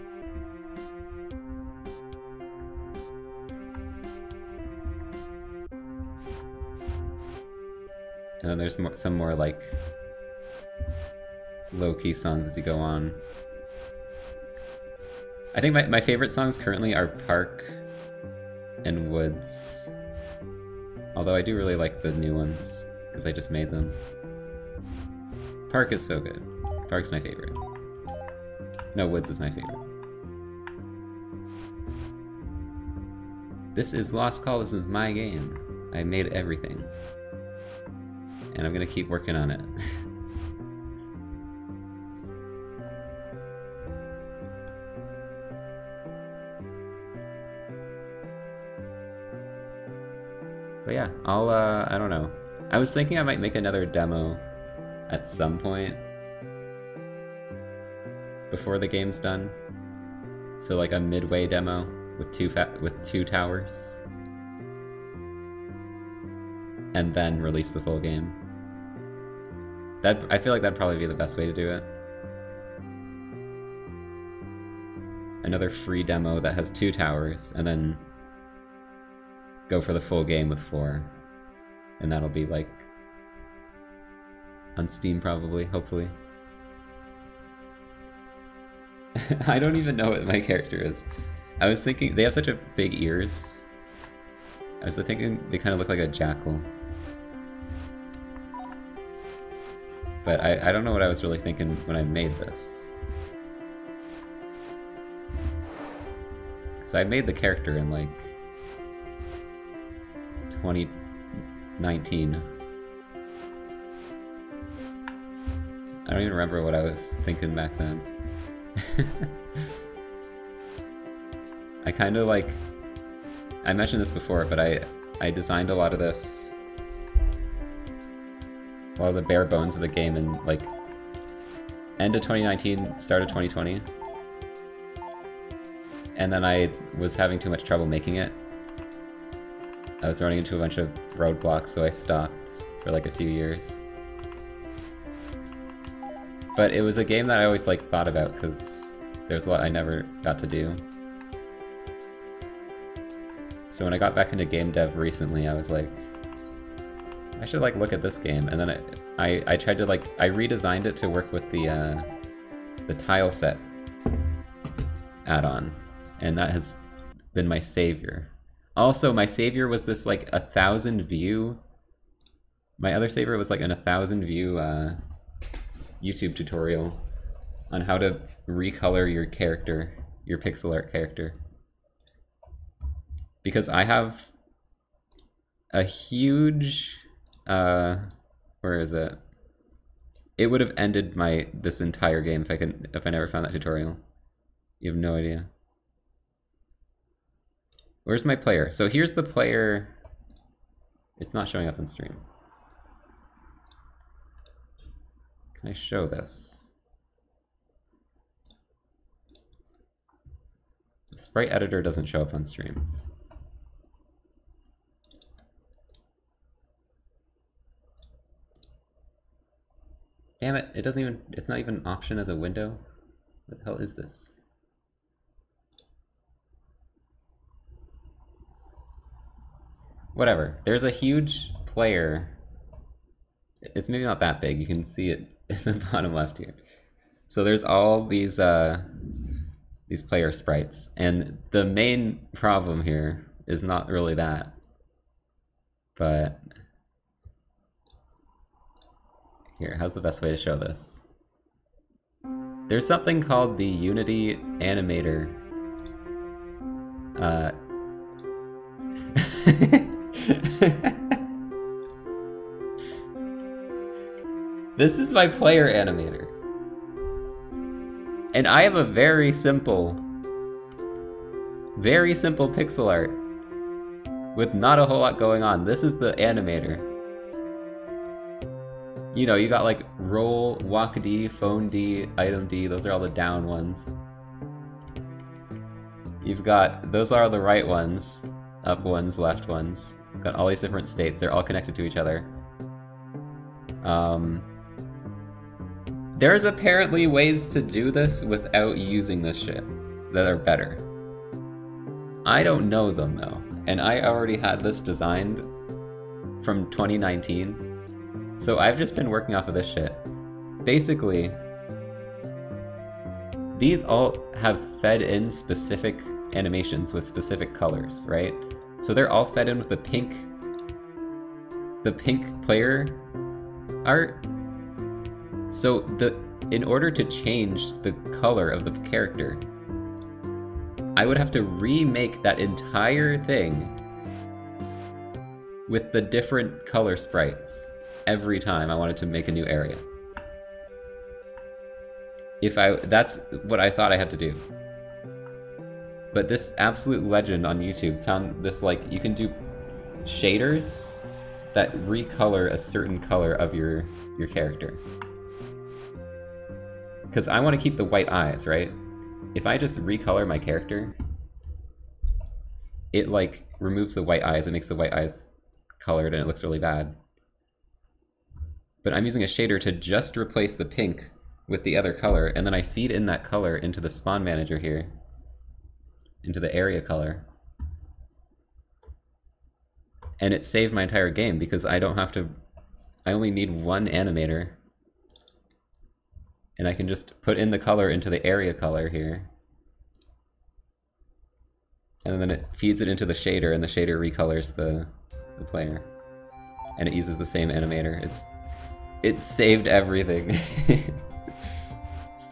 And then there's some more like low-key songs as you go on. I think my favorite songs currently are Park and Woods. Although I do really like the new ones, because I just made them. Park is so good. Park's my favorite. No, Woods is my favorite. This is Lost Call, this is my game. I made everything. And I'm gonna keep working on it. But yeah, I'll, I don't know. I was thinking I might make another demo at some point before the game's done. So like a midway demo with two towers. And then release the full game. I feel like that'd probably be the best way to do it. Another free demo that has 2 towers, and then go for the full game with 4. And that'll be like on Steam probably, hopefully. I don't even know what my character is. I was thinking, they have such a big ears. I was thinking they kind of look like a jackal. But I don't know what I was really thinking when I made this. Because I made the character in like 2019. I don't even remember what I was thinking back then. I kind of like... I mentioned this before, but I designed a lot of this... a lot of the bare bones of the game in like end of 2019, start of 2020. And then I was having too much trouble making it. I was running into a bunch of roadblocks, so I stopped for like a few years. But it was a game that I always like thought about because there's a lot I never got to do. So when I got back into game dev recently, I was like, I should like look at this game. And then I tried to like, I redesigned it to work with the tile set add-on, and that has been my savior. Also, my savior was this like 1,000 view. My other savior was like an 1,000 view YouTube tutorial on how to recolor your character, your pixel art character. because I have a huge, where is it? It would have ended this entire game if I never found that tutorial. You have no idea. Where's my player? So here's the player. It's not showing up on stream. Can I show this? The sprite editor doesn't show up on stream. Damn it, it doesn't even, it's not even an option as a window. What the hell is this? Whatever, there's a huge player. It's maybe not that big, you can see it in the bottom left here. So there's all these player sprites, and the main problem here is not really that, but here, how's the best way to show this? There's something called the Unity Animator. This is my player animator. And I have a very simple pixel art with not a whole lot going on. This is the animator. You know, you got like roll, walk D, phone D, item D, those are all the down ones. You've got, those are the right ones, up ones, left ones. Got all these different states, they're all connected to each other. There's apparently ways to do this without using this shit that are better. I don't know them though, and I already had this designed from 2019, so I've just been working off of this shit. Basically, these all have fed in specific animations with specific colors, right? So they're all fed in with the pink player art. So in order to change the color of the character, I would have to remake that entire thing with the different color sprites every time I wanted to make a new area. That's what I thought I had to do. But this absolute legend on YouTube found this, like, you can do shaders that recolor a certain color of your character. Because I want to keep the white eyes, right? If I just recolor my character, it like removes the white eyes, it makes the white eyes colored and it looks really bad. But I'm using a shader to just replace the pink with the other color, and then I feed in that color into the spawn manager here, into the area color. And it saved my entire game because I don't have to, I only need one animator. And I can just put in the color into the area color here. And then it feeds it into the shader, and the shader recolors the player. And it uses the same animator. It saved everything.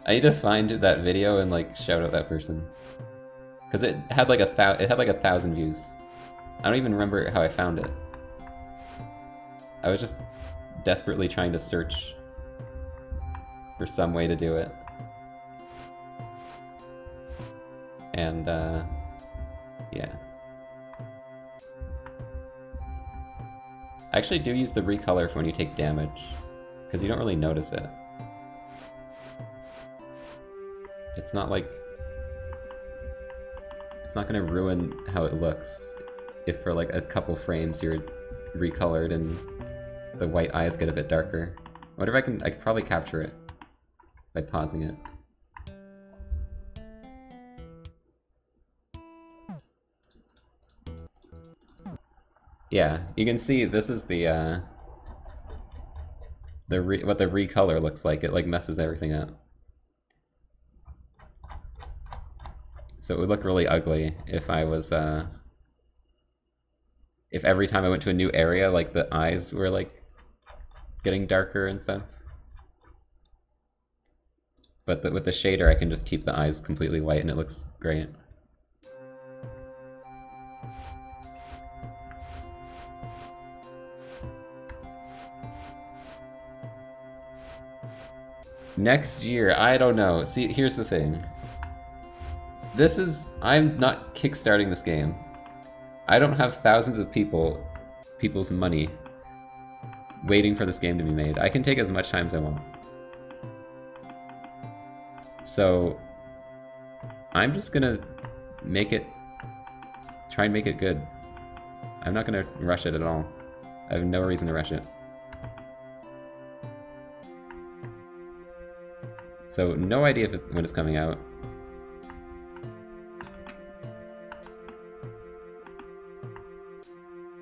I need to find that video and like shout out that person. Cause it had like 1,000 views. I don't even remember how I found it. I was just desperately trying to search for some way to do it. And yeah. I actually do use the recolor for when you take damage, because you don't really notice it. It's not like, it's not gonna ruin how it looks if for like a couple frames you're recolored and the white eyes get a bit darker. I wonder if I could probably capture it by pausing it. Yeah, you can see this is the what the recolor looks like. It like messes everything up. So it would look really ugly if I was if every time I went to a new area, like the eyes were like getting darker and stuff. But with the shader, I can just keep the eyes completely white and it looks great. Next year, I don't know. See, here's the thing. I'm not kickstarting this game. I don't have thousands of people's money waiting for this game to be made. I can take as much time as I want. So, I'm just gonna try and make it good. I'm not gonna rush it at all. I have no reason to rush it. So, no idea when it's coming out.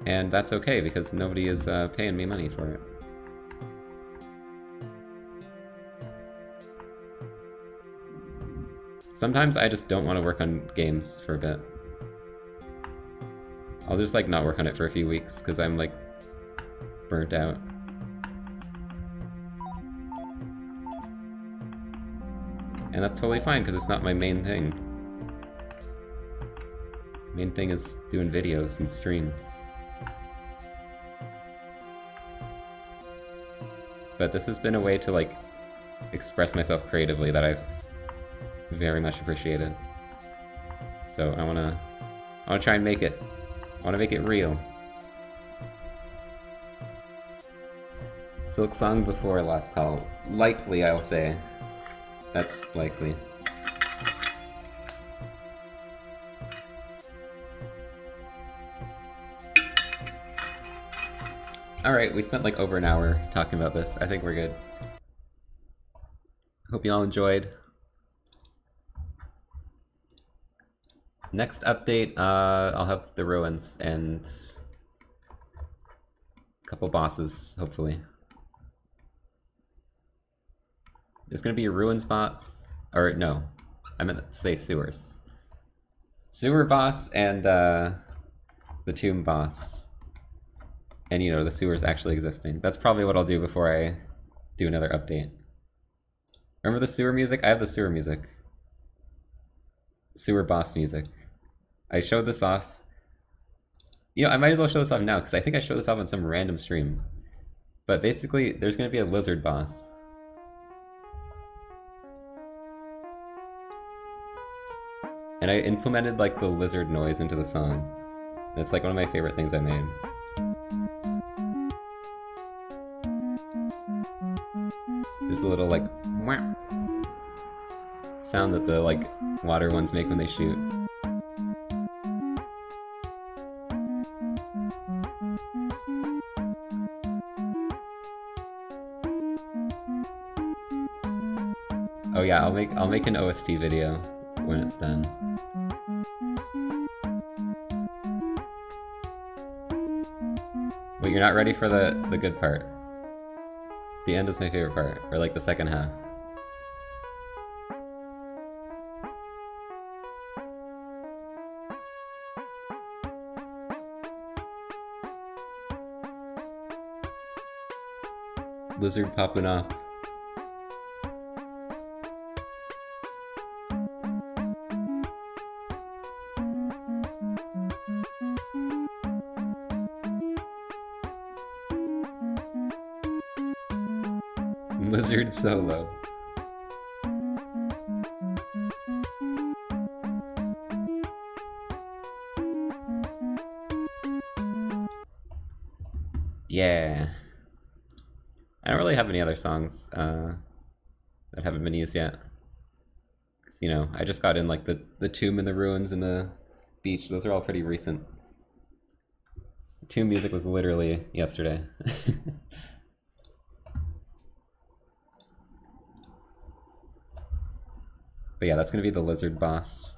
And that's okay, because nobody is paying me money for it. Sometimes I just don't want to work on games for a bit. I'll just like not work on it for a few weeks, because I'm like burnt out. And that's totally fine, because it's not my main thing. Main thing is doing videos and streams. But this has been a way to like express myself creatively that I've very much appreciated. So I wanna try and make it. I wanna make it real. Silk Song before Last Call. Likely, I'll say. That's likely. Alright, we spent like over an hour talking about this. I think we're good. Hope you all enjoyed. Next update, I'll have the ruins and a couple bosses, hopefully. There's gonna be ruins bots, or no, I meant to say sewers. Sewer boss and the tomb boss. And you know, the sewers actually existing. That's probably what I'll do before I do another update. Remember the sewer music? I have the sewer music. Sewer boss music. I showed this off. You know, I might as well show this off now, because I think I showed this off on some random stream. But basically, there's going to be a lizard boss. And I implemented like the lizard noise into the song. And it's like one of my favorite things I made. There's a little like wah sound that the like water ones make when they shoot. Oh yeah, I'll make an OST video when it's done. Wait, you're not ready for the good part? The end is my favorite part, or like the second half. Lizard popping off. Lizard solo. Yeah. I don't really have any other songs that haven't been used yet. Cause, you know, I just got in like the tomb and the ruins and the beach. Those are all pretty recent. Tomb music was literally yesterday. But yeah, that's gonna be the lizard boss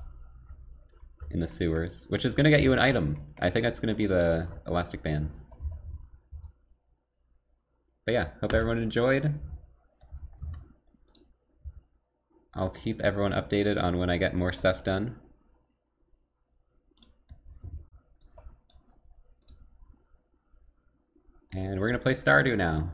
in the sewers, which is gonna get you an item. I think that's gonna be the elastic bands. But yeah, hope everyone enjoyed. I'll keep everyone updated on when I get more stuff done. And we're gonna play Stardew now.